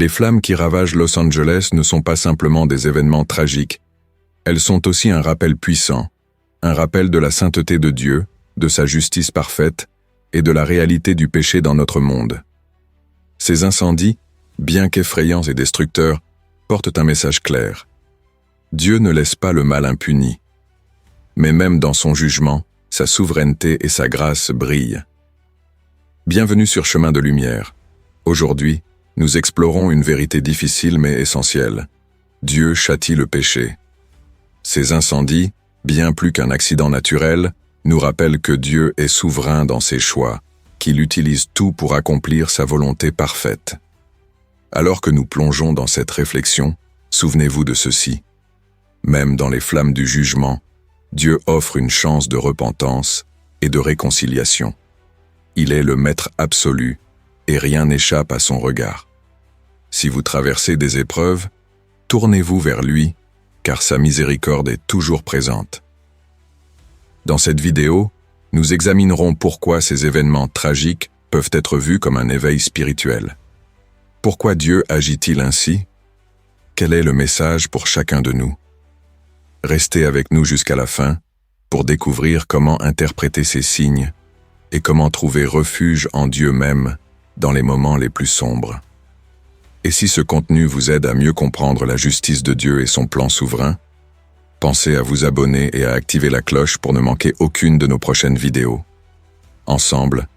Les flammes qui ravagent Los Angeles ne sont pas simplement des événements tragiques, elles sont aussi un rappel puissant, un rappel de la sainteté de Dieu, de sa justice parfaite et de la réalité du péché dans notre monde. Ces incendies, bien qu'effrayants et destructeurs, portent un message clair. Dieu ne laisse pas le mal impuni. Mais même dans son jugement, sa souveraineté et sa grâce brillent. Bienvenue sur Chemin de Lumière. Aujourd'hui, nous explorons une vérité difficile mais essentielle. Dieu châtie le péché. Ces incendies, bien plus qu'un accident naturel, nous rappellent que Dieu est souverain dans ses choix, qu'il utilise tout pour accomplir sa volonté parfaite. Alors que nous plongeons dans cette réflexion, souvenez-vous de ceci. Même dans les flammes du jugement, Dieu offre une chance de repentance et de réconciliation. Il est le maître absolu et rien n'échappe à son regard. Si vous traversez des épreuves, tournez-vous vers lui, car sa miséricorde est toujours présente. Dans cette vidéo, nous examinerons pourquoi ces événements tragiques peuvent être vus comme un éveil spirituel. Pourquoi Dieu agit-il ainsi? Quel est le message pour chacun de nous? Restez avec nous jusqu'à la fin pour découvrir comment interpréter ces signes et comment trouver refuge en Dieu même dans les moments les plus sombres. Et si ce contenu vous aide à mieux comprendre la justice de Dieu et son plan souverain, pensez à vous abonner et à activer la cloche pour ne manquer aucune de nos prochaines vidéos. Ensemble,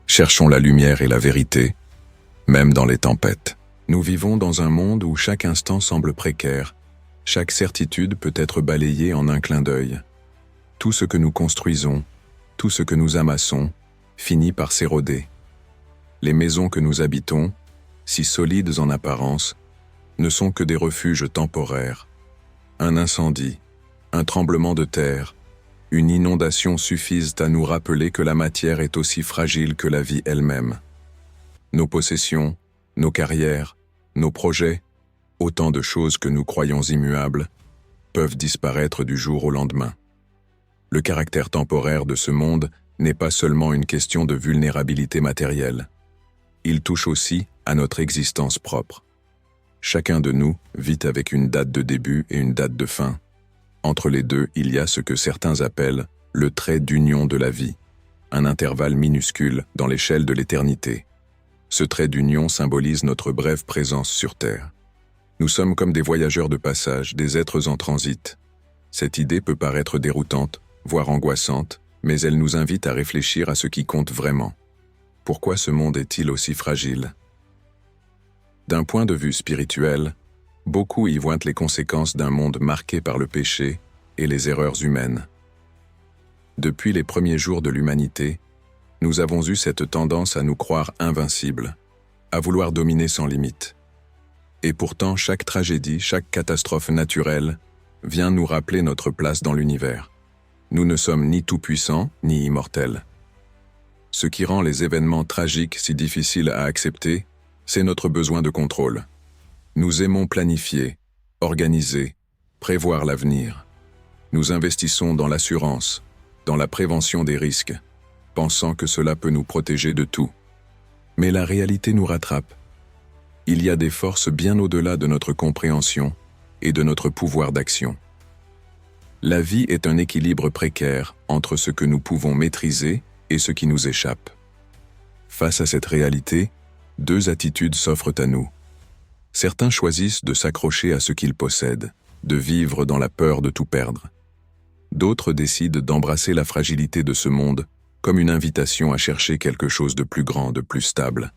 cherchons la lumière et la vérité, même dans les tempêtes. Nous vivons dans un monde où chaque instant semble précaire, chaque certitude peut être balayée en un clin d'œil. Tout ce que nous construisons, tout ce que nous amassons, finit par s'éroder. Les maisons que nous habitons, si solides en apparence, ne sont que des refuges temporaires. Un incendie, un tremblement de terre, une inondation suffisent à nous rappeler que la matière est aussi fragile que la vie elle-même. Nos possessions, nos carrières, nos projets, autant de choses que nous croyons immuables, peuvent disparaître du jour au lendemain. Le caractère temporaire de ce monde n'est pas seulement une question de vulnérabilité matérielle. Il touche aussi à notre existence propre. Chacun de nous vit avec une date de début et une date de fin. Entre les deux, il y a ce que certains appellent le trait d'union de la vie, un intervalle minuscule dans l'échelle de l'éternité. Ce trait d'union symbolise notre brève présence sur Terre. Nous sommes comme des voyageurs de passage, des êtres en transit. Cette idée peut paraître déroutante, voire angoissante, mais elle nous invite à réfléchir à ce qui compte vraiment. Pourquoi ce monde est-il aussi fragile? D'un point de vue spirituel, beaucoup y voient les conséquences d'un monde marqué par le péché et les erreurs humaines. Depuis les premiers jours de l'humanité, nous avons eu cette tendance à nous croire invincibles, à vouloir dominer sans limite. Et pourtant, chaque tragédie, chaque catastrophe naturelle vient nous rappeler notre place dans l'univers. Nous ne sommes ni tout-puissants, ni immortels. Ce qui rend les événements tragiques si difficiles à accepter, c'est notre besoin de contrôle. Nous aimons planifier, organiser, prévoir l'avenir. Nous investissons dans l'assurance, dans la prévention des risques, pensant que cela peut nous protéger de tout. Mais la réalité nous rattrape. Il y a des forces bien au-delà de notre compréhension et de notre pouvoir d'action. La vie est un équilibre précaire entre ce que nous pouvons maîtriser et ce qui nous échappe. Face à cette réalité, deux attitudes s'offrent à nous. Certains choisissent de s'accrocher à ce qu'ils possèdent, de vivre dans la peur de tout perdre. D'autres décident d'embrasser la fragilité de ce monde comme une invitation à chercher quelque chose de plus grand, de plus stable.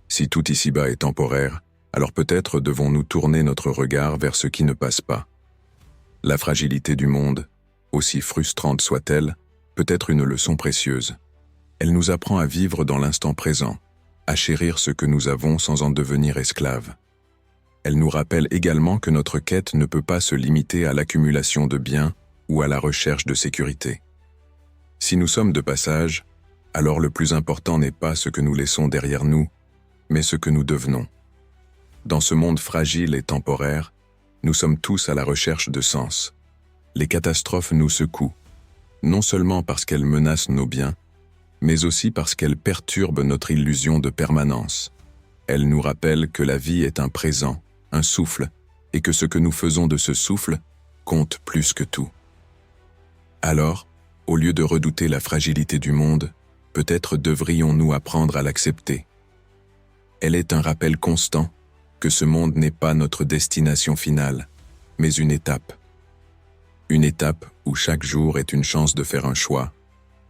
Si tout ici-bas est temporaire, alors peut-être devons-nous tourner notre regard vers ce qui ne passe pas. La fragilité du monde, aussi frustrante soit-elle, peut être une leçon précieuse. Elle nous apprend à vivre dans l'instant présent, à chérir ce que nous avons sans en devenir esclaves. Elle nous rappelle également que notre quête ne peut pas se limiter à l'accumulation de biens ou à la recherche de sécurité. Si nous sommes de passage, alors le plus important n'est pas ce que nous laissons derrière nous, mais ce que nous devenons. Dans ce monde fragile et temporaire, nous sommes tous à la recherche de sens. Les catastrophes nous secouent, non seulement parce qu'elles menacent nos biens, mais aussi parce qu'elles perturbent notre illusion de permanence. Elle nous rappelle que la vie est un présent, un souffle, et que ce que nous faisons de ce souffle compte plus que tout. Alors, au lieu de redouter la fragilité du monde, peut-être devrions-nous apprendre à l'accepter. Elle est un rappel constant que ce monde n'est pas notre destination finale, mais une étape. Une étape où chaque jour est une chance de faire un choix,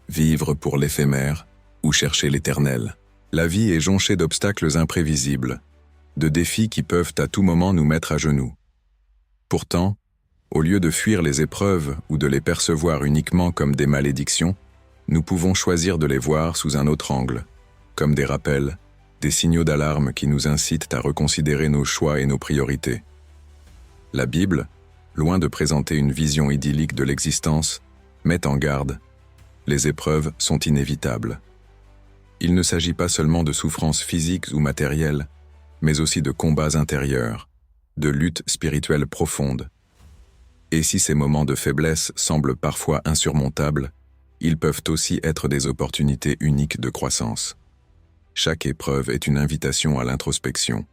vivre pour l'éphémère ou chercher l'éternel. La vie est jonchée d'obstacles imprévisibles, de défis qui peuvent à tout moment nous mettre à genoux. Pourtant, au lieu de fuir les épreuves ou de les percevoir uniquement comme des malédictions, nous pouvons choisir de les voir sous un autre angle, comme des rappels, des signaux d'alarme qui nous incitent à reconsidérer nos choix et nos priorités. La Bible, loin de présenter une vision idyllique de l'existence, met en garde. Les épreuves sont inévitables. Il ne s'agit pas seulement de souffrances physiques ou matérielles, mais aussi de combats intérieurs, de luttes spirituelles profondes. Et si ces moments de faiblesse semblent parfois insurmontables, ils peuvent aussi être des opportunités uniques de croissance. Chaque épreuve est une invitation à l'introspection.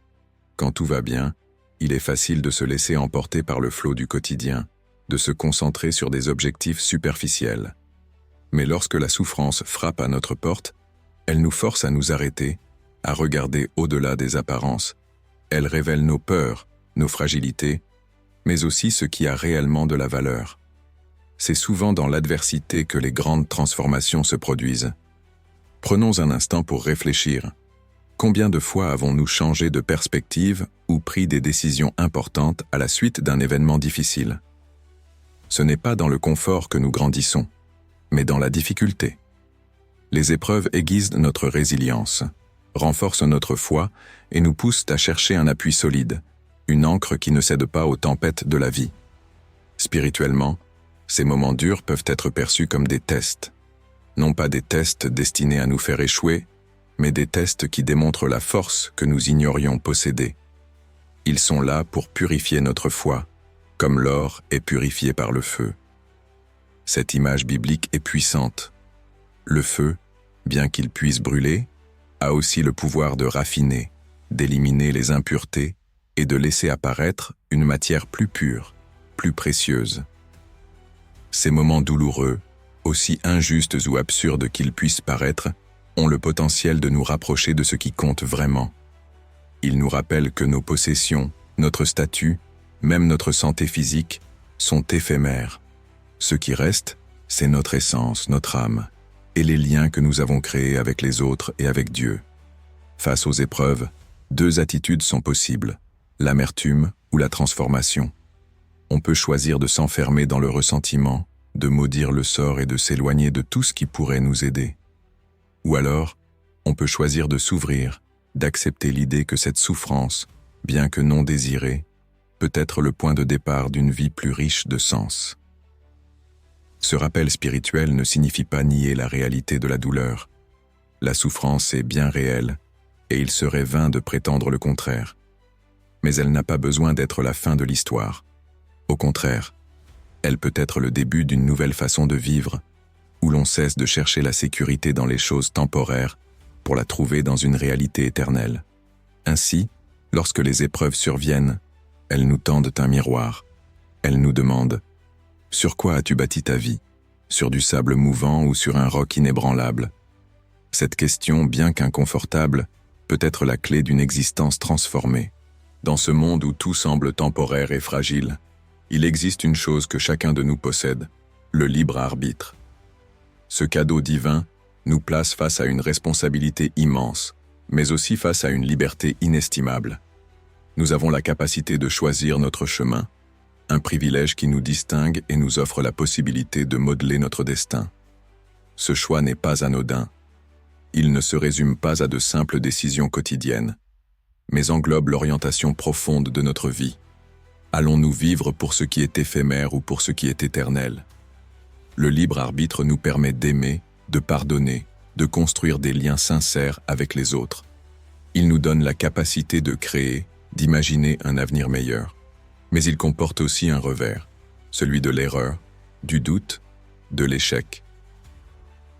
Quand tout va bien, il est facile de se laisser emporter par le flot du quotidien, de se concentrer sur des objectifs superficiels. Mais lorsque la souffrance frappe à notre porte, elle nous force à nous arrêter, à regarder au-delà des apparences. Elle révèle nos peurs, nos fragilités, mais aussi ce qui a réellement de la valeur. C'est souvent dans l'adversité que les grandes transformations se produisent. Prenons un instant pour réfléchir. Combien de fois avons-nous changé de perspective ou pris des décisions importantes à la suite d'un événement difficile? Ce n'est pas dans le confort que nous grandissons, mais dans la difficulté. Les épreuves aiguisent notre résilience, renforcent notre foi et nous poussent à chercher un appui solide, une ancre qui ne cède pas aux tempêtes de la vie. Spirituellement, ces moments durs peuvent être perçus comme des tests. Non pas des tests destinés à nous faire échouer, mais des tests qui démontrent la force que nous ignorions posséder. Ils sont là pour purifier notre foi, comme l'or est purifié par le feu. Cette image biblique est puissante. Le feu, bien qu'il puisse brûler, a aussi le pouvoir de raffiner, d'éliminer les impuretés et de laisser apparaître une matière plus pure, plus précieuse. Ces moments douloureux, aussi injustes ou absurdes qu'ils puissent paraître, ont le potentiel de nous rapprocher de ce qui compte vraiment. Ils nous rappellent que nos possessions, notre statut, même notre santé physique, sont éphémères. Ce qui reste, c'est notre essence, notre âme, et les liens que nous avons créés avec les autres et avec Dieu. Face aux épreuves, deux attitudes sont possibles, l'amertume ou la transformation. On peut choisir de s'enfermer dans le ressentiment, de maudire le sort et de s'éloigner de tout ce qui pourrait nous aider. Ou alors, on peut choisir de s'ouvrir, d'accepter l'idée que cette souffrance, bien que non désirée, peut être le point de départ d'une vie plus riche de sens. Ce rappel spirituel ne signifie pas nier la réalité de la douleur. La souffrance est bien réelle, et il serait vain de prétendre le contraire. Mais elle n'a pas besoin d'être la fin de l'histoire. Au contraire, elle peut être le début d'une nouvelle façon de vivre, où l'on cesse de chercher la sécurité dans les choses temporaires pour la trouver dans une réalité éternelle. Ainsi, lorsque les épreuves surviennent, elles nous tendent un miroir. Elles nous demandent « Sur quoi as-tu bâti ta vie? Sur du sable mouvant ou sur un roc inébranlable ?» Cette question, bien qu'inconfortable, peut être la clé d'une existence transformée. Dans ce monde où tout semble temporaire et fragile, il existe une chose que chacun de nous possède, le libre arbitre. Ce cadeau divin nous place face à une responsabilité immense, mais aussi face à une liberté inestimable. Nous avons la capacité de choisir notre chemin, un privilège qui nous distingue et nous offre la possibilité de modeler notre destin. Ce choix n'est pas anodin. Il ne se résume pas à de simples décisions quotidiennes, mais englobe l'orientation profonde de notre vie. Allons-nous vivre pour ce qui est éphémère ou pour ce qui est éternel? Le libre arbitre nous permet d'aimer, de pardonner, de construire des liens sincères avec les autres. Il nous donne la capacité de créer, d'imaginer un avenir meilleur. Mais il comporte aussi un revers, celui de l'erreur, du doute, de l'échec.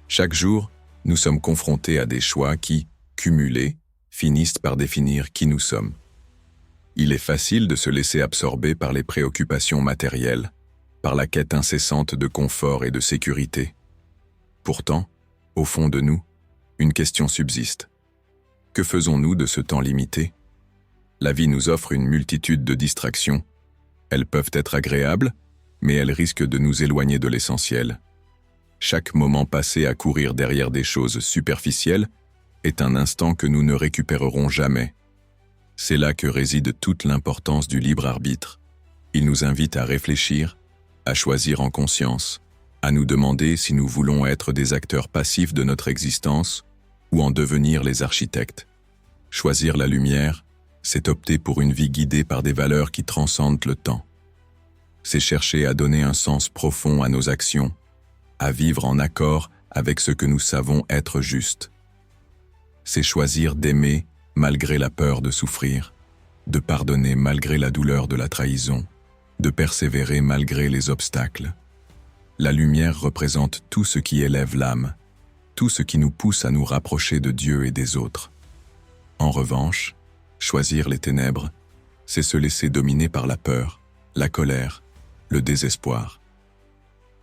Chaque jour, nous sommes confrontés à des choix qui, cumulés, finissent par définir qui nous sommes. Il est facile de se laisser absorber par les préoccupations matérielles, par la quête incessante de confort et de sécurité. Pourtant, au fond de nous, une question subsiste. Que faisons-nous de ce temps limité? La vie nous offre une multitude de distractions. Elles peuvent être agréables, mais elles risquent de nous éloigner de l'essentiel. Chaque moment passé à courir derrière des choses superficielles est un instant que nous ne récupérerons jamais. C'est là que réside toute l'importance du libre arbitre. Il nous invite à réfléchir, à choisir en conscience, à nous demander si nous voulons être des acteurs passifs de notre existence ou en devenir les architectes. Choisir la lumière, c'est opter pour une vie guidée par des valeurs qui transcendent le temps. C'est chercher à donner un sens profond à nos actions, à vivre en accord avec ce que nous savons être juste. C'est choisir d'aimer malgré la peur de souffrir, de pardonner malgré la douleur de la trahison, de persévérer malgré les obstacles. La lumière représente tout ce qui élève l'âme, tout ce qui nous pousse à nous rapprocher de Dieu et des autres. En revanche, choisir les ténèbres, c'est se laisser dominer par la peur, la colère, le désespoir.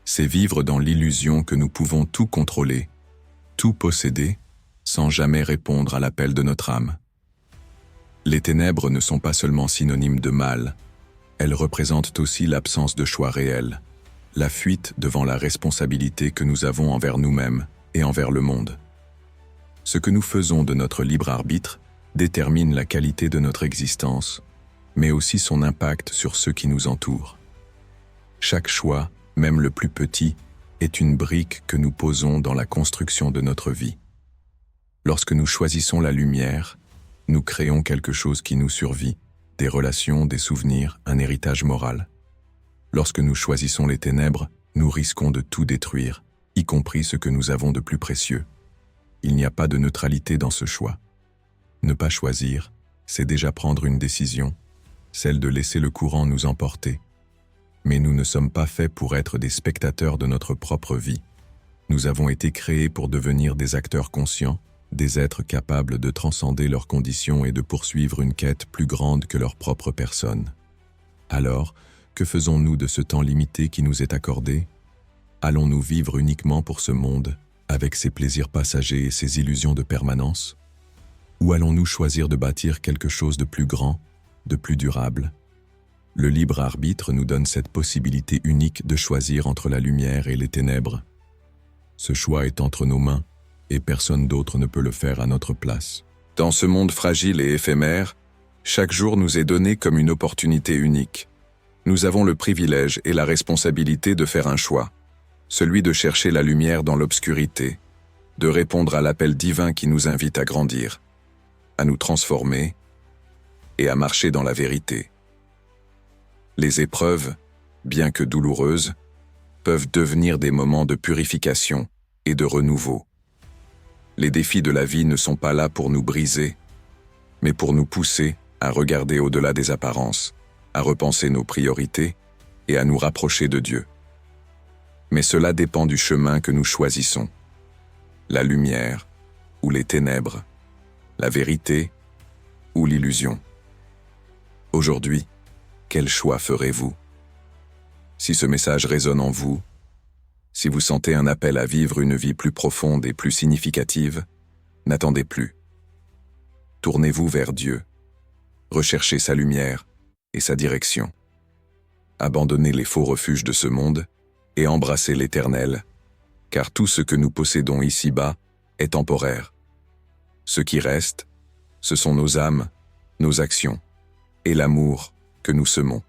C'est vivre dans l'illusion que nous pouvons tout contrôler, tout posséder, sans jamais répondre à l'appel de notre âme. Les ténèbres ne sont pas seulement synonymes de mal, elles représentent aussi l'absence de choix réel, la fuite devant la responsabilité que nous avons envers nous-mêmes et envers le monde. Ce que nous faisons de notre libre arbitre détermine la qualité de notre existence, mais aussi son impact sur ceux qui nous entourent. Chaque choix, même le plus petit, est une brique que nous posons dans la construction de notre vie. Lorsque nous choisissons la lumière, nous créons quelque chose qui nous survit, des relations, des souvenirs, un héritage moral. Lorsque nous choisissons les ténèbres, nous risquons de tout détruire, y compris ce que nous avons de plus précieux. Il n'y a pas de neutralité dans ce choix. Ne pas choisir, c'est déjà prendre une décision, celle de laisser le courant nous emporter. Mais nous ne sommes pas faits pour être des spectateurs de notre propre vie. Nous avons été créés pour devenir des acteurs conscients, des êtres capables de transcender leurs conditions et de poursuivre une quête plus grande que leur propre personne. Alors, que faisons-nous de ce temps limité qui nous est accordé? Allons-nous vivre uniquement pour ce monde, avec ses plaisirs passagers et ses illusions de permanence? Ou allons-nous choisir de bâtir quelque chose de plus grand, de plus durable? Le libre arbitre nous donne cette possibilité unique de choisir entre la lumière et les ténèbres. Ce choix est entre nos mains, et personne d'autre ne peut le faire à notre place. Dans ce monde fragile et éphémère, chaque jour nous est donné comme une opportunité unique. Nous avons le privilège et la responsabilité de faire un choix, celui de chercher la lumière dans l'obscurité, de répondre à l'appel divin qui nous invite à grandir, à nous transformer et à marcher dans la vérité. Les épreuves, bien que douloureuses, peuvent devenir des moments de purification et de renouveau. Les défis de la vie ne sont pas là pour nous briser, mais pour nous pousser à regarder au-delà des apparences, à repenser nos priorités et à nous rapprocher de Dieu. Mais cela dépend du chemin que nous choisissons. La lumière ou les ténèbres, la vérité ou l'illusion. Aujourd'hui, quel choix ferez-vous? Si ce message résonne en vous, si vous sentez un appel à vivre une vie plus profonde et plus significative, n'attendez plus. Tournez-vous vers Dieu, recherchez sa lumière et sa direction. Abandonnez les faux refuges de ce monde et embrassez l'Éternel, car tout ce que nous possédons ici-bas est temporaire. Ce qui reste, ce sont nos âmes, nos actions et l'amour que nous semons.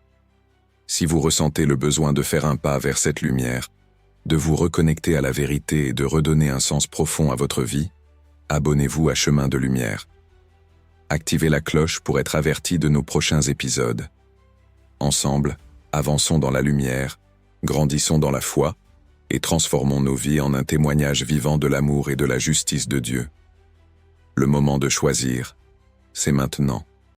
Si vous ressentez le besoin de faire un pas vers cette lumière, de vous reconnecter à la vérité et de redonner un sens profond à votre vie, abonnez-vous à Chemin de Lumière. Activez la cloche pour être averti de nos prochains épisodes. Ensemble, avançons dans la lumière, grandissons dans la foi et transformons nos vies en un témoignage vivant de l'amour et de la justice de Dieu. Le moment de choisir, c'est maintenant.